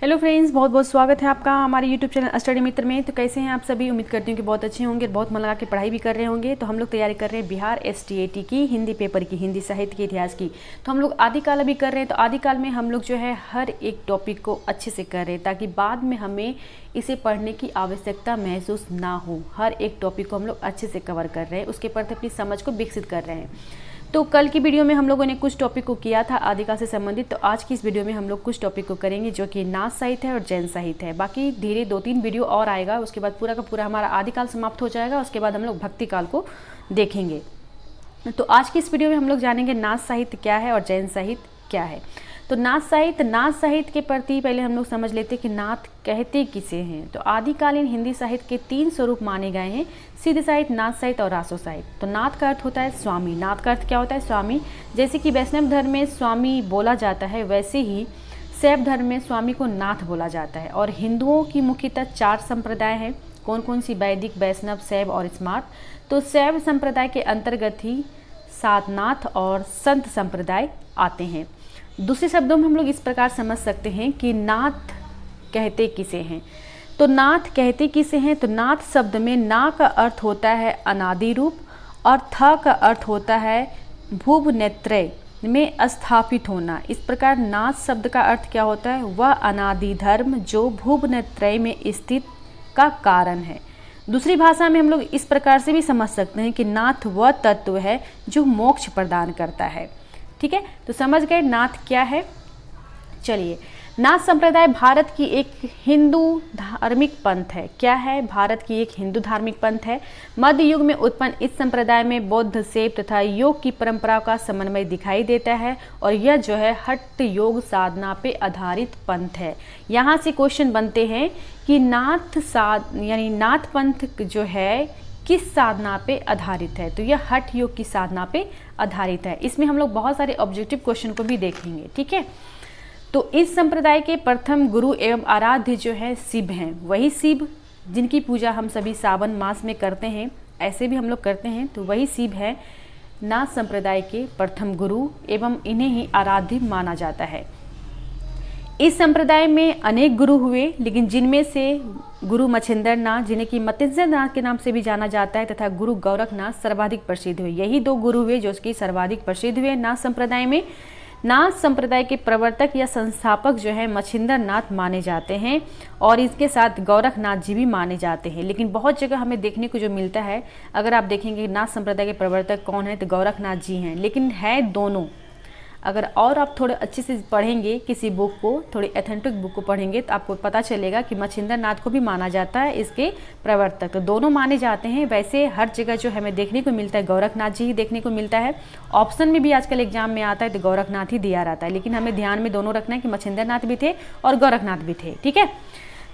Hello friends, बहुत बहुत स्वागत है आपका हमारे यूट्यूब चैनल स्टडी मित्र में। तो कैसे हैं आप सभी? उम्मीद करती हूँ कि बहुत अच्छे होंगे, बहुत मन लगा के पढ़ाई भी कर रहे होंगे। तो हम लोग तैयारी कर रहे हैं बिहार STAT की हिंदी पेपर की, हिंदी साहित्य के इतिहास की। तो हम लोग आदिकाल अभी कर रहे हैं। तो आदिकाल में हम लोग जो है हर एक टॉपिक को अच्छे से कर रहे हैं ताकि बाद में हमें इसे पढ़ने की आवश्यकता महसूस ना हो। हर एक टॉपिक को हम लोग अच्छे से कवर कर रहे हैं, उसके प्रति अपनी समझ को विकसित कर रहे हैं। तो कल की वीडियो में हम लोगों ने कुछ टॉपिक को किया था आदिकाल से संबंधित। तो आज की इस वीडियो में हम लोग कुछ टॉपिक को करेंगे जो कि नाथ साहित्य है और जैन साहित्य है। बाकी धीरे 2-3 वीडियो और आएगा, उसके बाद पूरा का पूरा हमारा आदिकाल समाप्त हो जाएगा। उसके बाद हम लोग भक्ति काल को देखेंगे। तो आज की इस वीडियो में हम लोग जानेंगे नाथ साहित्य क्या है और जैन साहित्य क्या है। तो नाथ साहित्य के प्रति पहले हम लोग समझ लेते हैं कि नाथ कहते किसे हैं। तो आदिकालीन हिंदी साहित्य के 3 स्वरूप माने गए हैं: सिद्ध साहित्य, नाथ साहित्य और रासो साहित्य। तो नाथ का अर्थ होता है स्वामी। नाथ का अर्थ क्या होता है? स्वामी। जैसे कि वैष्णव धर्म में स्वामी बोला जाता है, वैसे ही शैव धर्म में स्वामी को नाथ बोला जाता है। और हिंदुओं की मुख्यतः 4 संप्रदाय हैं। कौन कौन सी? वैदिक, वैष्णव, शैव और स्मार्त। तो शैव संप्रदाय के अंतर्गत ही साधनाथ और संत संप्रदाय आते हैं। दूसरे शब्दों में हम लोग इस प्रकार समझ सकते हैं कि नाथ कहते किसे हैं। तो नाथ कहते किसे हैं? तो नाथ शब्द में ना का अर्थ होता है अनादि रूप और थ का अर्थ होता है भुवनेत्रय में स्थापित होना। इस प्रकार नाथ शब्द का अर्थ क्या होता है? वह अनादि धर्म जो भुवनेत्रय में स्थित का कारण है। दूसरी भाषा में हम लोग इस प्रकार से भी समझ सकते हैं कि नाथ वह तत्व है जो मोक्ष प्रदान करता है। ठीक है, तो समझ गए नाथ क्या है। चलिए, नाथ संप्रदाय भारत की एक हिंदू धार्मिक पंथ है। क्या है? भारत की एक हिंदू धार्मिक पंथ है। मध्य युग में उत्पन्न इस संप्रदाय में बौद्ध, शैव तथा योग की परंपरा का समन्वय दिखाई देता है और यह जो है हठ योग साधना पे आधारित पंथ है। यहाँ से क्वेश्चन बनते हैं कि नाथ पंथ जो है किस साधना पे आधारित है? तो यह हठ योग की साधना पे आधारित है। इसमें हम लोग बहुत सारे ऑब्जेक्टिव क्वेश्चन को भी देखेंगे। ठीक है, तो इस संप्रदाय के प्रथम गुरु एवं आराध्य जो है शिव हैं। वही शिव जिनकी पूजा हम सभी सावन मास में करते हैं, ऐसे भी हम लोग करते हैं। तो वही शिव है नाथ संप्रदाय के प्रथम गुरु एवं इन्हें ही आराध्य माना जाता है। इस संप्रदाय में अनेक गुरु हुए, लेकिन जिनमें से गुरु मच्छिंद्र नाथ, जिन्हें कि मत्स्य नाथ के नाम से भी जाना जाता है, तथा गुरु गोरखनाथ सर्वाधिक प्रसिद्ध हुए। यही 2 गुरु हुए जो कि सर्वाधिक प्रसिद्ध हुए नाथ संप्रदाय में। नाथ संप्रदाय के प्रवर्तक या संस्थापक जो है मच्छिंद्र नाथ माने जाते हैं और इसके साथ गोरखनाथ जी भी माने जाते हैं। लेकिन बहुत जगह हमें देखने को जो मिलता है, अगर आप देखेंगे नाथ संप्रदाय के प्रवर्तक कौन है, तो गोरखनाथ जी हैं, लेकिन है दोनों। अगर और आप थोड़े अच्छे से पढ़ेंगे किसी बुक को, थोड़ी एथेंटिक बुक को पढ़ेंगे, तो आपको पता चलेगा कि मच्छिंद्र नाथ को भी माना जाता है इसके प्रवर्तक। तो दोनों माने जाते हैं। वैसे हर जगह जो हमें देखने को मिलता है गोरखनाथ जी ही देखने को मिलता है। ऑप्शन में भी आजकल एग्जाम में आता है तो गोरखनाथ ही दिया रहता है, लेकिन हमें ध्यान में दोनों रखना है कि मच्छिंद्र नाथ भी थे और गोरखनाथ भी थे। ठीक है,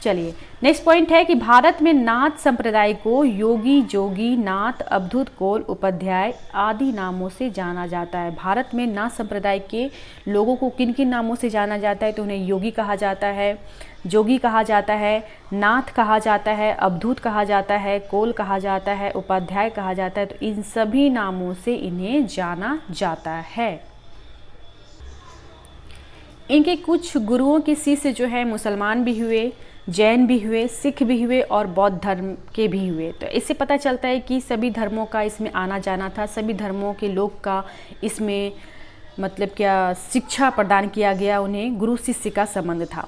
चलिए नेक्स्ट पॉइंट है कि भारत में नाथ संप्रदाय को योगी, जोगी, नाथ, अवधूत, कोल, उपाध्याय आदि नामों से जाना जाता है। भारत में नाथ संप्रदाय के लोगों को किन किन नामों से जाना जाता है? तो उन्हें योगी कहा जाता है, जोगी कहा जाता है, नाथ कहा जाता है, अवधूत कहा जाता है, कोल कहा जाता है, उपाध्याय कहा जाता है। तो इन सभी नामों से इन्हें जाना जाता है। इनके कुछ गुरुओं के शिष्य जो है मुसलमान भी हुए, जैन भी हुए, सिख भी हुए और बौद्ध धर्म के भी हुए। तो इससे पता चलता है कि सभी धर्मों का इसमें आना जाना था, सभी धर्मों के लोग का इसमें मतलब क्या शिक्षा प्रदान किया गया, उन्हें गुरु शिष्य का संबंध था।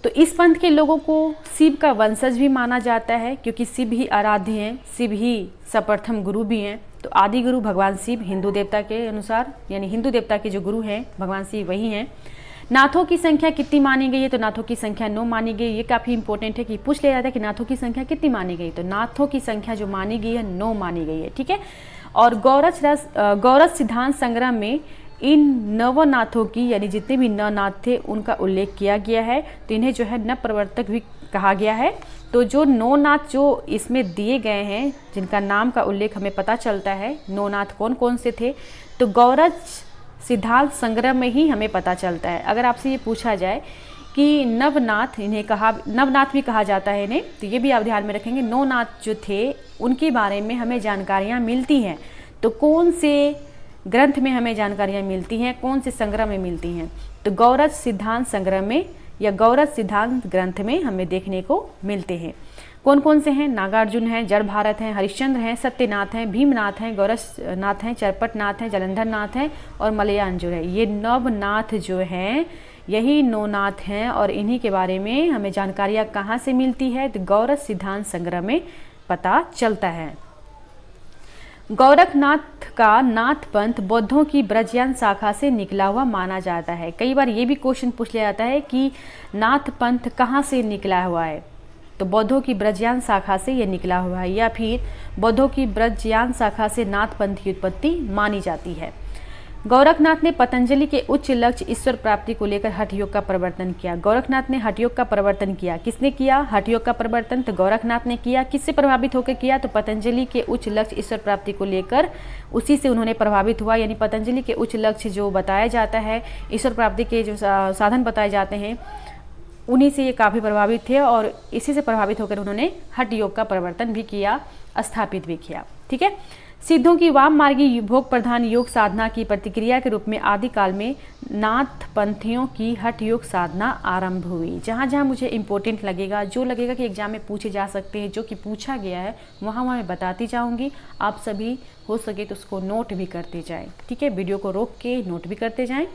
तो इस पंथ के लोगों को शिव का वंशज भी माना जाता है, क्योंकि शिव ही आराध्य हैं, शिव ही सर्वप्रथम गुरु भी हैं। तो आदि गुरु भगवान शिव हिंदू देवता के अनुसार, यानी हिंदू देवता के जो गुरु हैं भगवान शिव वही हैं। नाथों की संख्या कितनी मानी गई है? तो नाथों की संख्या 9 मानी गई। ये काफ़ी इंपॉर्टेंट है कि पूछ लिया जाता है कि नाथों की संख्या कितनी मानी गई। तो नाथों की संख्या जो मानी गई है 9 मानी गई है। ठीक है, और गौरच सिद्धांत संग्रह में इन नवनाथों की, यानी जितने भी नवनाथ थे उनका उल्लेख किया गया है। तो इन्हें जो है नव प्रवर्तक भी कहा गया है। तो जो 9 नाथ जो इसमें दिए गए हैं, जिनका नाम का उल्लेख हमें पता चलता है, 9 नाथ कौन कौन से थे, तो गौरच सिद्धांत संग्रह में ही हमें पता चलता है। अगर आपसे ये पूछा जाए कि नवनाथ, इन्हें नवनाथ भी कहा जाता है इन्हें, तो ये भी आप ध्यान में रखेंगे। 9 नाथ जो थे उनके बारे में हमें जानकारियाँ मिलती हैं। तो कौन से ग्रंथ में हमें जानकारियाँ मिलती हैं, कौन से संग्रह में मिलती हैं? तो गौरच सिद्धांत संग्रह में या गौरथ सिद्धांत ग्रंथ में हमें देखने को मिलते हैं। कौन कौन से हैं? नागार्जुन हैं, जड़ भारत हैं, हरिश्चंद्र हैं, सत्यनाथ हैं, भीमनाथ हैं, गौरक्षनाथ हैं, चरपटनाथ हैं, जलंधर नाथ हैं और मलयान जो है। ये नवनाथ जो हैं यही नौनाथ हैं और इन्हीं के बारे में हमें जानकारियाँ कहाँ से मिलती है? तो गौरथ सिद्धांत संग्रह में पता चलता है। गोरखनाथ का नाथ पंथ बौद्धों की ब्रजयान शाखा से निकला हुआ माना जाता है। कई बार ये भी क्वेश्चन पूछ लिया जाता है कि नाथ पंथ कहाँ से निकला हुआ है, तो बौद्धों की ब्रजयान शाखा से ये निकला हुआ है, या फिर बौद्धों की ब्रजयान शाखा से नाथ पंथ की उत्पत्ति मानी जाती है। गोरखनाथ ने पतंजलि के उच्च लक्ष्य ईश्वर प्राप्ति को लेकर हठ योग का प्रवर्तन किया। गोरखनाथ ने हठ योग का प्रवर्तन किया। किसने किया हठ योग का प्रवर्तन? तो गोरखनाथ ने किया। किससे प्रभावित होकर किया? तो पतंजलि के उच्च लक्ष्य ईश्वर प्राप्ति को लेकर उसी से उन्होंने प्रभावित हुआ। यानी पतंजलि के उच्च लक्ष्य जो बताया जाता है, ईश्वर प्राप्ति के जो साधन बताए जाते हैं, उन्हीं से ये काफ़ी प्रभावित थे और इसी से प्रभावित होकर उन्होंने हठ योग का प्रवर्तन भी किया, स्थापित भी किया। ठीक है। सिद्धों की वाम मार्गी भोग प्रधान योग साधना की प्रतिक्रिया के रूप में आदिकाल में नाथ पंथियों की हठ योग साधना आरंभ हुई। जहाँ जहाँ मुझे इंपॉर्टेंट लगेगा, जो लगेगा कि एग्जाम में पूछे जा सकते हैं, जो कि पूछा गया है, वहाँ मैं बताती जाऊँगी। आप सभी हो सके तो उसको नोट भी करते जाएं। ठीक है, वीडियो को रोक के नोट भी करते जाएं।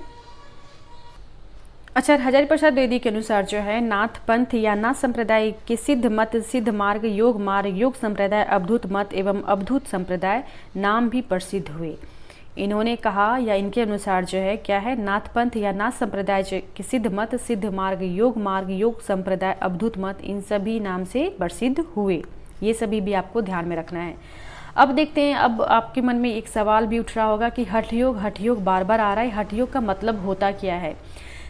आचार्य हजारी प्रसाद द्विवेदी के अनुसार जो है नाथ पंथ या नाथ संप्रदाय के सिद्ध मत, सिद्ध मार्ग, योग संप्रदाय, अवधूत मत एवं अवधूत संप्रदाय नाम भी प्रसिद्ध हुए। इन्होंने कहा या इनके अनुसार जो है क्या है, नाथ पंथ या नाथ संप्रदाय के सिद्ध मत, सिद्ध मार्ग, योग संप्रदाय, अवधूत मत, इन सभी नाम से प्रसिद्ध हुए। ये सभी भी आपको ध्यान में रखना है। अब देखते हैं, अब आपके मन में एक सवाल भी उठ रहा होगा कि हठ योग बार बार आ रहा है, हठ योग का मतलब होता क्या है?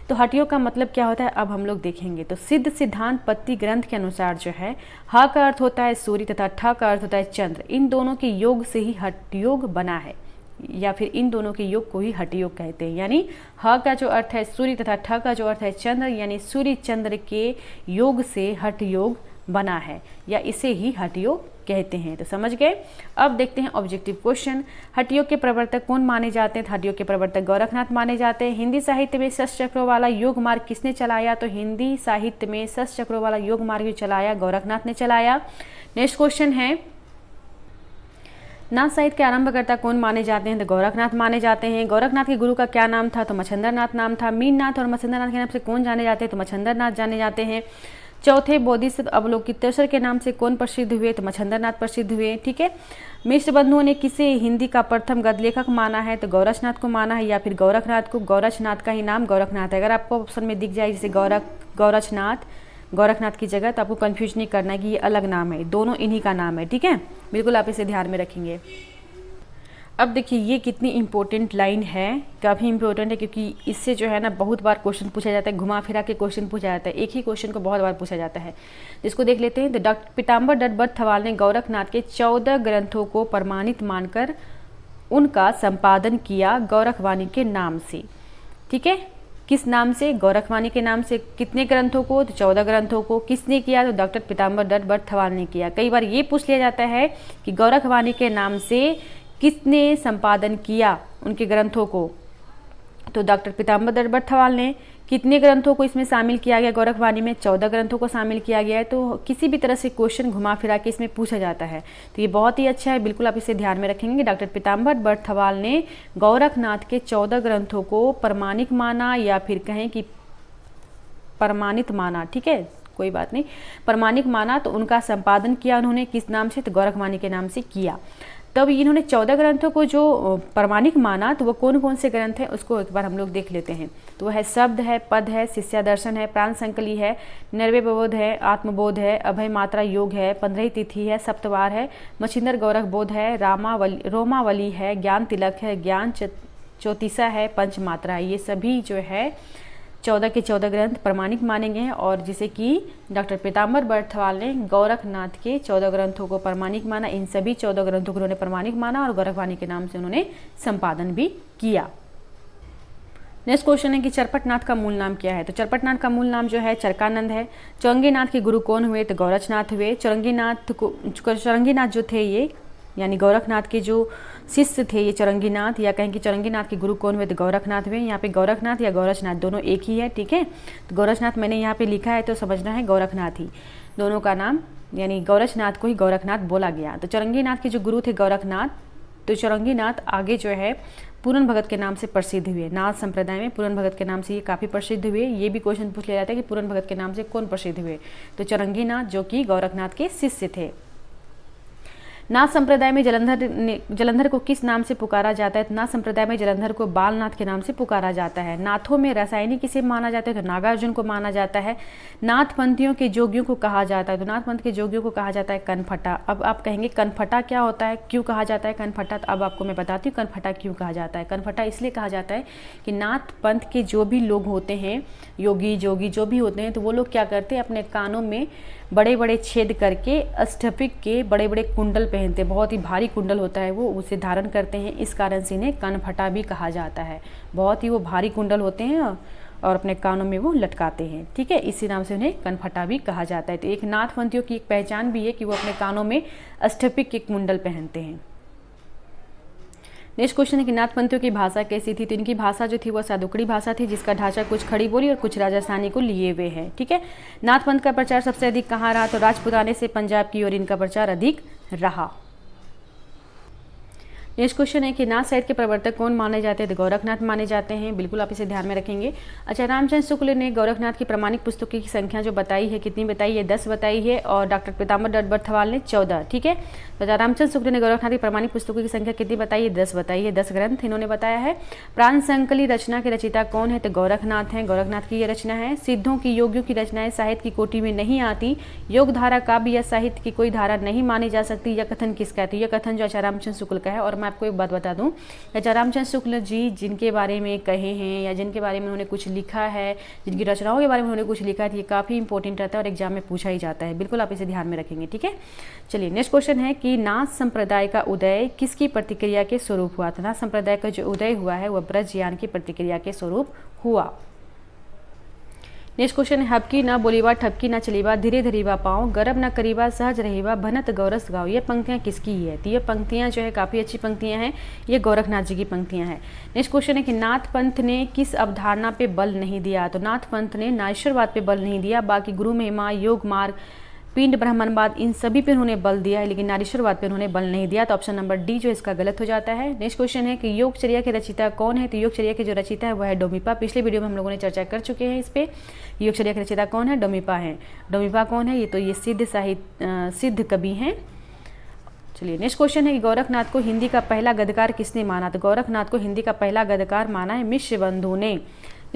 तो हठ योग का मतलब क्या होता है अब हम लोग देखेंगे। तो सिद्ध सिद्धांत पत्ति ग्रंथ के अनुसार जो है ह का अर्थ होता है सूर्य तथा ठ का अर्थ होता है चंद्र। इन दोनों के योग से ही हठ योग बना है, या फिर इन दोनों के योग को ही हठ योग कहते हैं। यानी ह का जो अर्थ है सूर्य तथा ठ का जो अर्थ है चंद्र, यानी सूर्य चंद्र के योग से हठ योग बना है, या इसे ही हठ योग कहते हैं। तो समझ गए। अब देखते हैं ऑब्जेक्टिव क्वेश्चन। हठ योग के प्रवर्तक कौन माने जाते हैं? हठ योग के प्रवर्तक गोरखनाथ माने जाते हैं। हिंदी साहित्य में शश चक्रों वाला योग मार्ग किसने चलाया? तो हिंदी साहित्य में शश चक्रों वाला योग मार्ग चलाया गोरखनाथ ने चलाया। नेक्स्ट क्वेश्चन है, नाथ साहित्य के आरंभकर्ता कौन माने जाते हैं? तो गोरखनाथ माने जाते हैं। गोरखनाथ के गुरु का क्या नाम था? तो मच्छंदरनाथ नाम था। मीननाथ और मच्छंदरनाथ के नाम से कौन जाने जाते हैं? तो मच्छंदरनाथ जाने जाते हैं। चौथे बोधिसत्व अवलोकितेश्वर के नाम से कौन प्रसिद्ध हुए? तो मच्छंदरनाथ प्रसिद्ध हुए। ठीक है। मिश्र बंधुओं ने किसे हिंदी का प्रथम गद्य लेखक माना है? तो गोरखनाथ को माना है, या फिर गोरखनाथ को? गोरखनाथ का ही नाम गोरखनाथ है। अगर आपको ऑप्शन में दिख जाए जैसे गोरखनाथ की जगह, तो आपको कंफ्यूज नहीं करना है कि ये अलग नाम है, दोनों इन्हीं का नाम है। ठीक है, बिल्कुल आप इसे ध्यान में रखेंगे। अब देखिए ये कितनी इंपॉर्टेंट लाइन है, काफ़ी इंपॉर्टेंट है, क्योंकि इससे जो है ना बहुत बार क्वेश्चन पूछा जाता है, घुमा फिरा के क्वेश्चन पूछा जाता है, एक ही क्वेश्चन को बहुत बार पूछा जाता है। जिसको देख लेते हैं। तो डॉक्टर पीताम्बर दत्त थवाल ने गोरखनाथ के 14 ग्रंथों को प्रमाणित मानकर उनका संपादन किया गोरखवाणी के नाम से। ठीक है, किस नाम से? गोरखवाणी के नाम से। कितने ग्रंथों को? तो 14 ग्रंथों को। किसने किया? तो डॉक्टर पीताम्बर दत्त थवाल ने किया। कई बार ये पूछ लिया जाता है कि गोरखवाणी के नाम से किसने संपादन किया उनके ग्रंथों को? तो डॉक्टर पीताम्बर दत्त थवाल ने। कितने ग्रंथों को इसमें शामिल किया गया? गोरखवाणी में 14 ग्रंथों को शामिल किया गया है। तो किसी भी तरह से क्वेश्चन घुमा फिरा के इसमें पूछा जाता है, तो ये बहुत ही अच्छा है, बिल्कुल आप इसे ध्यान में रखेंगे। डॉक्टर पीताम्बर दत्त थवाल ने गोरखनाथ के 14 ग्रंथों को प्रमाणिक माना, या फिर कहें कि प्रमाणित माना। ठीक है, कोई बात नहीं, प्रमाणिक माना। तो उनका संपादन किया उन्होंने किस नाम से? तो गोरखवाणी के नाम से किया। तब इन्होंने 14 ग्रंथों को जो प्रमाणिक माना, तो वो कौन कौन से ग्रंथ हैं उसको एक बार हम लोग देख लेते हैं। तो वह है शब्द है, पद है, शिष्यादर्शन है, प्राण संकली है, निर्वयबोध है, आत्मबोध है, अभय मात्रा योग है, 15 तिथि है, सप्तवार है, मच्छिंदर गौरख बोध है, रोमावली है, ज्ञान तिलक है, ज्ञान चौतीसा है, पंचमात्रा है। ये सभी जो है 14 के 14 ग्रंथ प्रमाणिक माने गए हैं, और जिसे कि डॉक्टर पीताम्बर दत्त थवाल ने गोरखनाथ के 14 ग्रंथों को प्रमाणिक माना। इन सभी 14 ग्रंथों को उन्होंने प्रमाणिक माना और गोरखवाणी के नाम से उन्होंने संपादन भी किया। नेक्स्ट क्वेश्चन है कि चरपटनाथ का मूल नाम क्या है? तो चरपटनाथ का मूल नाम जो है चरकानंद है। चौरंगीनाथ के गुरु कौन हुए? तो गोरखनाथ हुए। चौरंगीनाथ जो थे ये यानी गोरखनाथ के जो शिष्य थे ये चौरंगीनाथ, या कहें कि चौरंगीनाथ के गुरु कौन हुए तो गोरखनाथ हुए। यहाँ पे गोरखनाथ या गोरखनाथ दोनों एक ही है, ठीक है। तो गोरखनाथ मैंने यहाँ पे लिखा है तो समझना है गोरखनाथ ही, दोनों का नाम यानी गोरखनाथ को ही गोरखनाथ बोला गया। तो चौरंगीनाथ के जो गुरु थे गोरखनाथ, तो चौरंगीनाथ आगे जो है पूरन भगत के नाम से प्रसिद्ध हुए। नाथ संप्रदाय में पूरन भगत के नाम से ये काफ़ी प्रसिद्ध हुए। ये भी क्वेश्चन पूछ लिया जाता है कि पूरन भगत के नाम से कौन प्रसिद्ध हुए, तो चौरंगीनाथ जो कि गोरखनाथ के शिष्य थे। नाथ संप्रदाय में जलंधर को किस नाम से पुकारा जाता है, तो नाथ संप्रदाय में जलंधर को बालनाथ के नाम से पुकारा जाता है। नाथों में रासायनिक किसे माना जाता है, तो नागार्जुन को माना जाता है। नाथ पंथियों के जोगियों को कहा जाता है, तो नाथ पंथ के जोगियों को कहा जाता है कनफटा। अब आप कहेंगे कनफटा क्या होता है, क्यों कहा जाता है कनफटा, तो अब आपको मैं बताती हूँ कनफटा क्यों कहा जाता है। कनफटा इसलिए कहा जाता है कि नाथ पंथ के जो भी लोग होते हैं, योगी जोगी जो भी होते हैं, तो वो लोग क्या करते हैं, अपने कानों में बड़े बड़े छेद करके स्फटिक के बड़े बड़े कुंडल पहनते हैं, बहुत ही भारी कुंडल होता है वो, उसे धारण करते हैं। इस कारण से इन्हें कनफटा भी कहा जाता है। बहुत ही वो भारी कुंडल होते हैं और अपने कानों में वो लटकाते हैं, ठीक है, इसी नाम से उन्हें कनफटा भी कहा जाता है। तो एक नाथपंथियों की एक पहचान भी है कि वो अपने कानों में स्फटिक के कुंडल पहनते हैं। नेक्स्ट क्वेश्चन है कि नाथपंथियों की भाषा कैसी थी, तो इनकी भाषा जो थी वह सादुकड़ी भाषा थी, जिसका ढांचा कुछ खड़ी बोली और कुछ राजस्थानी को लिए हुए है, ठीक है। नाथपंथ का प्रचार सबसे अधिक कहाँ रहा, तो राजपुताने से पंजाब की ओर इनका प्रचार अधिक रहा। नेक्स्ट क्वेश्चन है कि नाथ साहित्य के प्रवर्तक कौन माने जाते हैं, तो गोरखनाथ माने जाते हैं, बिल्कुल आप इसे ध्यान में रखेंगे। अच्छा, रामचंद्र शुक्ल ने गोरखनाथ की प्रमाणिक पुस्तकों की संख्या जो बताई है, कितनी बताई है, 10 बताई है, और डॉक्टर पीताम्बर बर्थवाल ने 14, ठीक है। तो रामचंद्र शुक्ल ने गोरखनाथ की प्रमाणिक पुस्तकों की संख्या कितनी बताई है, 10 बताई है, 10 ग्रंथ इन्होंने बताया है। प्राण संकली रचना के रचयिता कौन है, तो गोरखनाथ हैं, गोरखनाथ की ये रचना है। सिद्धों की योगियों की रचनाएं साहित्य की कोटि में नहीं आती, योग धारा काव्य या साहित्य की कोई धारा नहीं मानी जा सकती, यह कथन किसका है, तो यह कथन जो आचार्य रामचंद्र शुक्ल का है। और मैं आपको एक बात बता दूं, आचार्य रामचंद्र शुक्ल जी जिनके बारे में कहे हैं या जिनके बारे में उन्होंने कुछ लिखा है, जिनकी रचनाओं के बारे में उन्होंने कुछ लिखा है, ये काफ़ी इंपॉर्टेंट रहता है और एग्जाम में पूछा ही जाता है, बिल्कुल आप इसे ध्यान में रखेंगे, ठीक है। चलिए नेक्स्ट क्वेश्चन है कि नाथ संप्रदाय का उदय किसकी प्रतिक्रिया के स्वरूप हुआ था। नाथ संप्रदाय का जो उदय हुआ है वह ब्रजयान की प्रतिक्रिया के स्वरूप हुआ। नेक्स्ट क्वेश्चन है हबकी ना बोलीबा ठपकी ना चलीबा धीरे धरीबा पाओ गरब ना करीबा सहज रहीबा भनत गौरस गाओ। ये पंक्तियाँ किसकी है, तो ये पंक्तियाँ जो है काफ़ी अच्छी पंक्तियाँ हैं, ये गोरखनाथ जी की पंक्तियाँ हैं। नेक्स्ट क्वेश्चन है कि नाथ पंथ ने किस अवधारणा पे बल नहीं दिया, तो नाथ पंथ ने नाश्वरवाद पे बल नहीं दिया, बाकी गुरु महिमा, योग मार्ग, पिंड ब्राह्मणवाद, इन सभी पे उन्होंने बल दिया है, लेकिन नारीश्वरवाद पे उन्होंने बल नहीं दिया। तो ऑप्शन नंबर डी जो इसका गलत हो जाता है। नेक्स्ट क्वेश्चन है कि योगचर्या के रचयिता कौन है, तो योगचर्या के जो रचयिता है वह है डोमिपा। पिछले वीडियो में हम लोगों ने चर्चा कर चुके हैं इस पे, योगचर्या के रचयिता कौन है, डोमिपा है। डोमिपा कौन है, ये तो ये सिद्ध कवि हैं। चलिए नेक्स्ट क्वेश्चन है कि गोरखनाथ को हिंदी का पहला गद्यकार किसने माना, तो गोरखनाथ को हिंदी का पहला गद्यकार माना है मिश्र बंधु ने।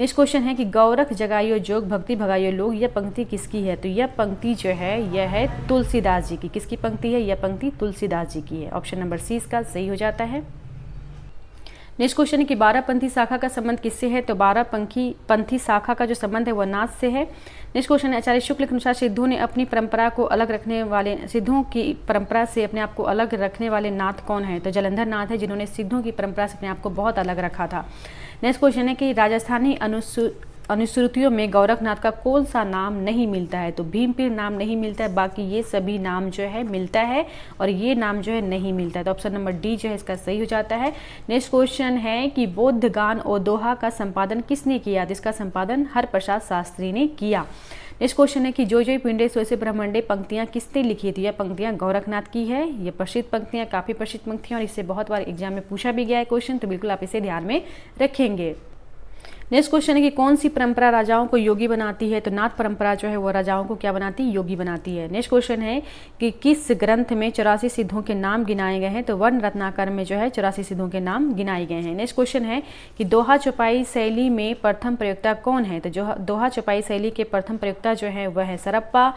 नेक्स्ट क्वेश्चन है कि गौरख जगाइयो जोग भक्ति भगाइयो लोग, यह पंक्ति किसकी है, तो यह पंक्ति जो है यह है तुलसीदास जी की। किसकी पंक्ति है, यह पंक्ति तुलसीदास जी की है। ऑप्शन नंबर सी इसका सही हो जाता है। नेक्स्ट क्वेश्चन है कि 12पंथी शाखा का संबंध किससे है, तो 12पंथी शाखा का जो संबंध है वह नाथ से है। नेक्स्ट क्वेश्चन है आचार्य शुक्ल के अनुसार सिद्धों ने अपनी परंपरा को अलग रखने वाले, सिद्धों की परंपरा से अपने आप को अलग रखने वाले नाथ कौन है, तो जलंधर नाथ है, जिन्होंने सिद्धों की परंपरा से अपने आप को बहुत अलग रखा था। नेक्स्ट क्वेश्चन है कि राजस्थानी अनुश्रुतियों में गोरखनाथ का कौन सा नाम नहीं मिलता है, तो भीमपीर नाम नहीं मिलता है, बाकी ये सभी नाम जो है मिलता है और ये नाम जो है नहीं मिलता है। तो ऑप्शन नंबर डी जो है इसका सही हो जाता है। नेक्स्ट क्वेश्चन है कि बौद्ध गान और दोहा का संपादन किसने किया, तो इसका संपादन हरप्रसाद शास्त्री ने किया। नेक्स्ट क्वेश्चन है कि जो पिंडे सोसे ब्रह्मंडे पंक्तियाँ किसने लिखी थी, यह पंक्तियाँ गोरखनाथ की है। ये प्रसिद्ध पंक्तियाँ, काफ़ी प्रसिद्ध पंक्तियाँ और इससे बहुत बार एग्जाम में पूछा भी गया है क्वेश्चन, तो बिल्कुल आप इसे ध्यान में रखेंगे। नेक्स्ट क्वेश्चन है कि कौन सी परंपरा राजाओं को योगी बनाती है, तो नाथ परंपरा जो है वो राजाओं को क्या बनाती है, योगी बनाती है। नेक्स्ट क्वेश्चन है कि किस ग्रंथ में 84 सिद्धों के नाम गिनाए गए हैं, तो वर्ण रत्नाकर में जो है 84 सिद्धों के नाम गिनाए गए हैं। नेक्स्ट क्वेश्चन है कि दोहा चौपाई शैली में प्रथम प्रयोक्ता कौन है, तो जो दोहा चौपाई शैली के प्रथम प्रयोक्ता जो है वह है सरप्पा।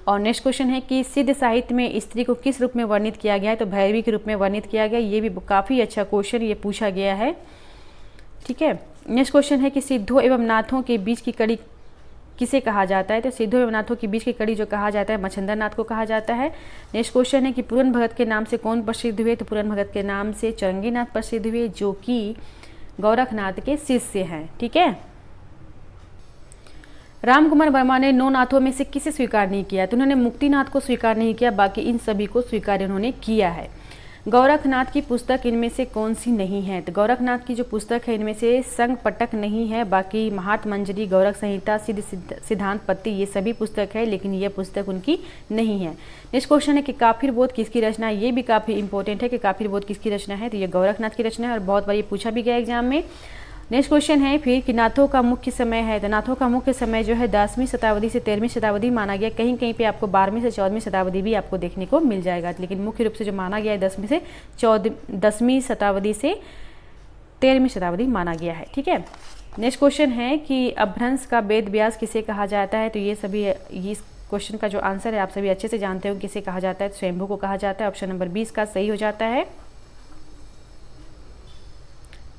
और नेक्स्ट क्वेश्चन है कि सिद्ध साहित्य में स्त्री को किस रूप में वर्णित किया गया है, तो भैरवी के रूप में वर्णित किया गया। ये भी काफ़ी अच्छा क्वेश्चन ये पूछा गया है, ठीक है। नेक्स्ट क्वेश्चन है कि सिद्धों एवं नाथों के बीच की कड़ी किसे कहा जाता है, तो सिद्धों एवं नाथों के बीच की कड़ी जो कहा जाता है मच्छिंद्र नाथ को कहा जाता है। नेक्स्ट क्वेश्चन है कि पूरन भगत के नाम से कौन प्रसिद्ध हुए, तो पूरन भगत के नाम से चौरंगीनाथ प्रसिद्ध हुए, जो कि गोरखनाथ के शिष्य हैं, ठीक है। रामकुमार वर्मा ने 9 नाथों में से किसे स्वीकार नहीं किया, तो उन्होंने मुक्तिनाथ को स्वीकार नहीं किया, बाकी इन सभी को स्वीकार उन्होंने किया है। गोरखनाथ की पुस्तक इनमें से कौन सी नहीं है? तो गोरखनाथ की जो पुस्तक है इनमें से संग पटक नहीं है, बाकी महात्मंजरी, गौरख संहिता, सिद्धांत पत्ति ये सभी पुस्तक है, लेकिन यह पुस्तक उनकी नहीं है। नेक्स्ट क्वेश्चन है कि काफिर बोध किसकी रचना है? ये भी काफ़ी इंपॉर्टेंट है कि काफिर बोध किसकी रचना है, तो ये गोरखनाथ की रचना है और बहुत बार ये पूछा भी गया एग्जाम में। नेक्स्ट क्वेश्चन है फिर कि नाथों का मुख्य समय है, तो नाथों का मुख्य समय जो है 10वीं शताब्दी से 13वीं शताब्दी माना गया। कहीं कहीं पे आपको 12वीं से 14वीं शताब्दी भी आपको देखने को मिल जाएगा, लेकिन मुख्य रूप से जो माना गया है 10वीं शताब्दी से 13वीं शताब्दी माना गया है। ठीक है। नेक्स्ट क्वेश्चन है कि अपभ्रंश का वेद व्यास किसे कहा जाता है? तो ये सभी इस क्वेश्चन का जो आंसर है आप सभी अच्छे से जानते हो किसे कहा जाता है, तो स्वयंभू को कहा जाता है। ऑप्शन नंबर 20 का सही हो जाता है।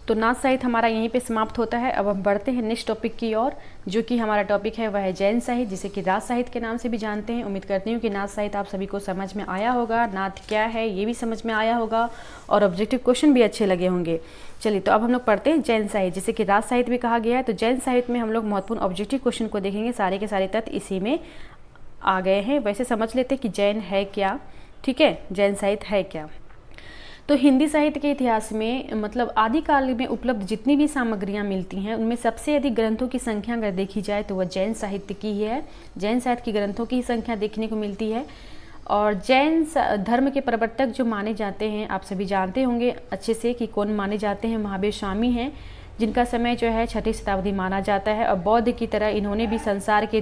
तो नाथ साहित्य हमारा यहीं पे समाप्त होता है। अब हम बढ़ते हैं नेक्स्ट टॉपिक की ओर, जो कि हमारा टॉपिक है वह है जैन साहित्य, जिसे कि राज साहित्य के नाम से भी जानते हैं। उम्मीद करती हूँ कि नाथ साहित्य आप सभी को समझ में आया होगा, नाथ क्या है ये भी समझ में आया होगा और ऑब्जेक्टिव क्वेश्चन भी अच्छे लगे होंगे। चलिए तो अब हम लोग पढ़ते हैं जैन साहित्य, जिसे कि राज साहित्य भी कहा गया है। तो जैन साहित्य में हम लोग महत्वपूर्ण ऑब्जेक्टिव क्वेश्चन को देखेंगे, सारे के सारे तत्व इसी में आ गए हैं। वैसे समझ लेते हैं कि जैन है क्या। ठीक है, जैन साहित्य है क्या। तो हिंदी साहित्य के इतिहास में मतलब आदिकाल में उपलब्ध जितनी भी सामग्रियां मिलती हैं उनमें सबसे अधिक ग्रंथों की संख्या अगर देखी जाए तो वह जैन साहित्य की ही है। जैन साहित्य की ग्रंथों की संख्या देखने को मिलती है। और जैन धर्म के प्रवर्तक जो माने जाते हैं आप सभी जानते होंगे अच्छे से कि कौन माने जाते हैं। महावीर स्वामी हैं, जिनका समय जो है 6वीं शताब्दी माना जाता है। और बौद्ध की तरह इन्होंने भी संसार के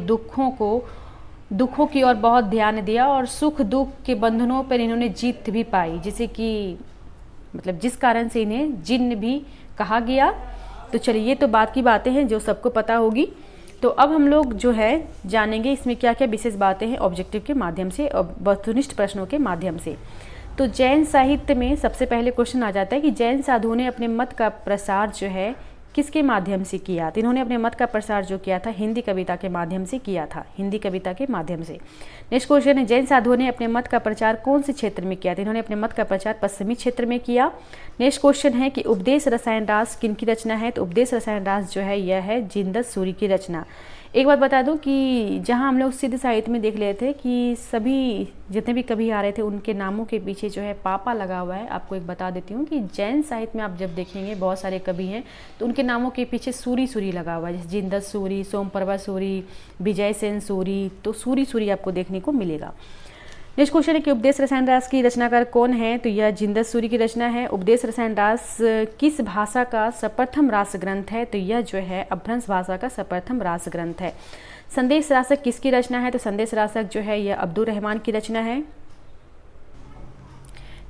दुखों की ओर बहुत ध्यान दिया और सुख दुख के बंधनों पर इन्होंने जीत भी पाई, जिसे कि मतलब जिस कारण से इन्हें जिन्न भी कहा गया। तो चलिए ये तो बात की बातें हैं जो सबको पता होगी। तो अब हम लोग जो है जानेंगे इसमें क्या क्या विशेष बातें हैं ऑब्जेक्टिव के माध्यम से और वस्तुनिष्ठ प्रश्नों के माध्यम से। तो जैन साहित्य में सबसे पहले क्वेश्चन आ जाता है कि जैन साधुओं ने अपने मत का प्रसार जो है किसके माध्यम से किया? तो इन्होंने अपने मत का प्रसार जो किया था हिंदी कविता के माध्यम से किया था, हिंदी कविता के माध्यम से। नेक्स्ट क्वेश्चन है जैन साधुओं ने अपने मत का प्रचार कौन से क्षेत्र में किया? तो इन्होंने अपने मत का प्रचार पश्चिमी क्षेत्र में किया। नेक्स्ट क्वेश्चन है कि उपदेश रसायन रास किनकी रचना है? तो उपदेश रसायन रास जो है यह है जिनदत्त सूरि की रचना। एक बात बता दूं कि जहां हम लोग सिद्ध साहित्य में देख रहे थे कि सभी जितने भी कवि आ रहे थे उनके नामों के पीछे जो है पापा लगा हुआ है। आपको एक बता देती हूँ कि जैन साहित्य में आप जब देखेंगे बहुत सारे कवि हैं तो उनके नामों के पीछे सूरी लगा हुआ है, जैसे जिनदत्त सूरि, सोमप्रभा सूरि, विजय सेन सूरि, तो सूरी आपको देखने को मिलेगा। नेक्स्ट क्वेश्चन है कि उपदेश रसायन रास की रचनाकार कौन है? तो यह जिनदत्त सूरि की रचना है। उपदेश रसायन रास किस भाषा का सप्रथम रास ग्रंथ है? तो यह जो है अपभ्रंश भाषा का सप्रथम रास ग्रंथ है। संदेश रासक किसकी रचना है? तो संदेश रासक जो है यह अब्दुल रहमान की रचना है।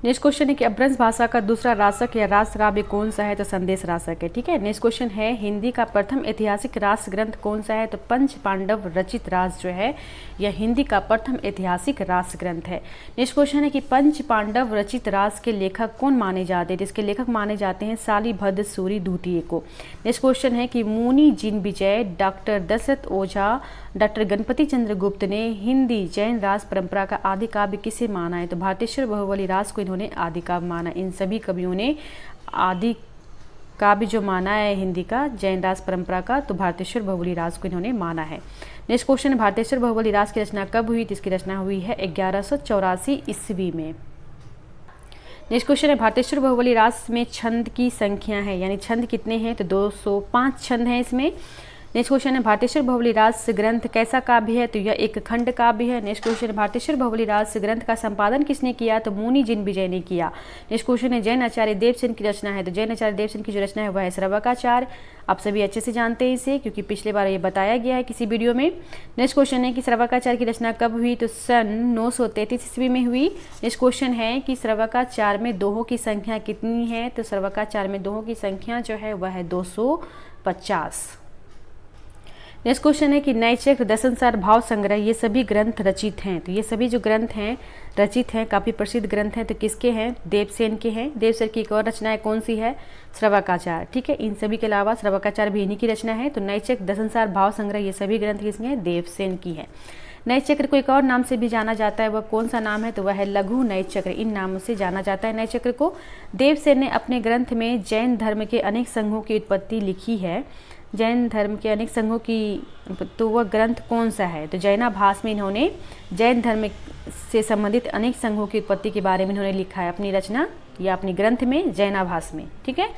नेक्स्ट क्वेश्चन है कि अपभ्रंश भाषा का दूसरा रासक या रास काव्य कौन सा है? तो संदेश रासक है। ठीक है। नेक्स्ट क्वेश्चन है हिंदी का प्रथम ऐतिहासिक रास ग्रंथ कौन सा है? तो पंच पांडव रचित रास जो है यह हिंदी का प्रथम ऐतिहासिक रास ग्रंथ है। नेक्स्ट क्वेश्चन है कि पंच पांडव रचित रास के लेखक कौन माने जाते हैं? जिसके लेखक माने जाते हैं शालिभद्र सूरि द्वितीय को। नेक्स्ट क्वेश्चन है कि मुनि जिन विजय, डॉक्टर दशरथ ओझा, डॉक्टर गणपति चंद्र गुप्त ने हिंदी जैन रास परंपरा का आदि काव्य किसे माना है? तो भारतेश्वर बहुबली रास को इन्होंने आदि काव्य माना। इन सभी कवियों ने आदि काव्य जो माना है हिंदी का जैन रास परंपरा का, तो भारतेश्वर बहुबली रास को इन्होंने माना है। नेक्स्ट क्वेश्चन, भारतेश्वर बहुबली रास की रचना कब हुई? तो इसकी रचना हुई है 1184 ईस्वी में। नेक्स्ट क्वेश्चन है भारतेश्वर बहुबली रास में छंद की संख्या है, यानी छंद कितने हैं? तो 205 छंद हैं इसमें। नेक्स्ट क्वेश्चन है भारतेश्वर बहुबली रास ग्रंथ कैसा काव्य है? तो यह एक खंड काव्य है। नेक्स्ट क्वेश्चन है भारतेश्वर बहुबली रास ग्रंथ का संपादन किसने किया? तो मुनि जिन विजय ने किया। नेक्स्ट क्वेश्चन है जैन आचार्य देवसेन की रचना है। तो जैन आचार्य देवसेन की जो रचना है वह है श्रवकाचार्य। आप सभी अच्छे से जानते हैं इसे, क्योंकि पिछले बार ये बताया गया है किसी वीडियो में। नेक्स्ट क्वेश्चन है कि श्रवकाचार्य की रचना कब हुई? तो सन 933 ईस्वी में हुई। नेक्स्ट क्वेश्चन है कि श्रवकाचार्य में दोहों की संख्या कितनी है? तो श्रवकाचार्य में दोहों की संख्या जो है वह है 250। नेक्स्ट क्वेश्चन है कि नैचक्र, दशनसार, भाव संग्रह ये सभी ग्रंथ रचित हैं। तो ये सभी जो ग्रंथ हैं रचित हैं, काफ़ी प्रसिद्ध ग्रंथ हैं। तो किसके हैं? देवसेन के हैं। देवसेन की एक और रचना है, कौन सी है? श्रवकाचार्य। ठीक है। इन सभी के अलावा श्रवकाचार्य भी इन्हीं की रचना है। तो नैचक्र, दशनसार, भाव संग्रह ये सभी ग्रंथ किसके हैं? देवसेन की है। नैचक्र को एक और नाम से भी जाना जाता है, वह कौन सा नाम है? तो वह है लघु नैचक्र। इन नामों से जाना जाता है नैचक्र को। देवसेन ने अपने ग्रंथ में जैन धर्म के अनेक संघों की उत्पत्ति लिखी है। जैन धर्म के अनेक संघों की, तो वह ग्रंथ कौन सा है? तो जैनाभास में इन्होंने जैन धर्म से संबंधित अनेक संघों की उत्पत्ति के बारे में इन्होंने लिखा है अपनी रचना या अपनी ग्रंथ में, जैनाभास में। ठीक है।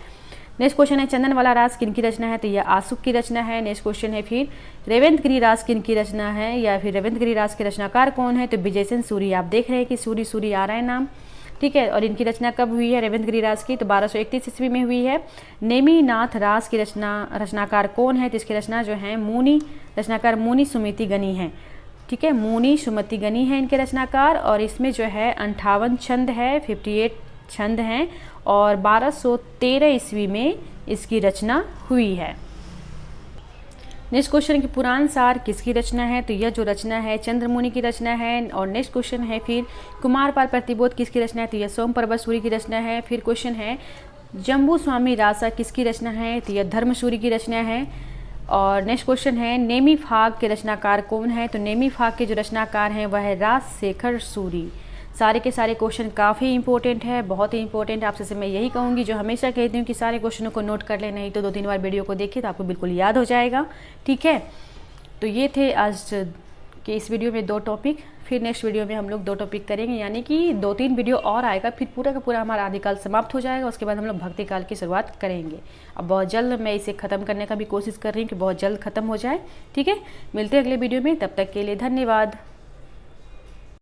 नेक्स्ट क्वेश्चन है चंदन वाला रास किन की रचना है? तो यह आसुक की रचना है। नेक्स्ट क्वेश्चन है फिर रेवंत गिरी रास किन की रचना है, या फिर रेवंत गिरी रास के रचनाकार कौन है? तो विजयसेन सूरी। आप देख रहे हैं कि सूरी सूरी आ रहा है नाम। ठीक है। और इनकी रचना कब हुई है रेवंत गिरी रास की? तो 1231 ईस्वी में हुई है। नेमिनाथ रास की रचनाकार कौन है? तो इसकी रचना जो है रचनाकार मुनि सुमति गनी है। ठीक है, मुनि सुमति गनी है इनके रचनाकार। और इसमें जो है 58 छंद है, 58 छंद हैं और 1213 ईस्वी में इसकी रचना हुई है। नेक्स्ट क्वेश्चन की पुराण सार किसकी रचना है? तो यह जो रचना है चंद्रमुनि की रचना है। और नेक्स्ट क्वेश्चन है फिर कुमारपाल प्रतिबोध किसकी रचना है? तो यह सोमप्रभा सूरी की रचना है। फिर क्वेश्चन है जम्बू स्वामी रासा किसकी रचना है? तो यह धर्मसूरी की रचना है। और नेक्स्ट क्वेश्चन है नेमी फाग के रचनाकार कौन है? तो नेमी फाग के जो रचनाकार हैं वह है राजशेखर सूरी। सारे के सारे क्वेश्चन काफ़ी इंपॉर्टेंट है, बहुत ही इंपॉर्टेंट। आपसे से मैं यही कहूँगी, जो हमेशा कहती हूँ कि सारे क्वेश्चनों को नोट कर ले, नहीं तो 2-3 बार वीडियो को देखिए तो आपको बिल्कुल याद हो जाएगा। ठीक है। तो ये थे आज के इस वीडियो में 2 टॉपिक। फिर नेक्स्ट वीडियो में हम लोग 2 टॉपिक करेंगे, यानी कि 2-3 वीडियो और आएगा, फिर पूरा का पूरा हमारा आदिकाल समाप्त हो जाएगा। उसके बाद हम लोग भक्ति काल की शुरुआत करेंगे। अब बहुत जल्द मैं इसे ख़त्म करने का भी कोशिश कर रही हूँ कि बहुत जल्द ख़त्म हो जाए। ठीक है। मिलते हैं अगले वीडियो में, तब तक के लिए धन्यवाद।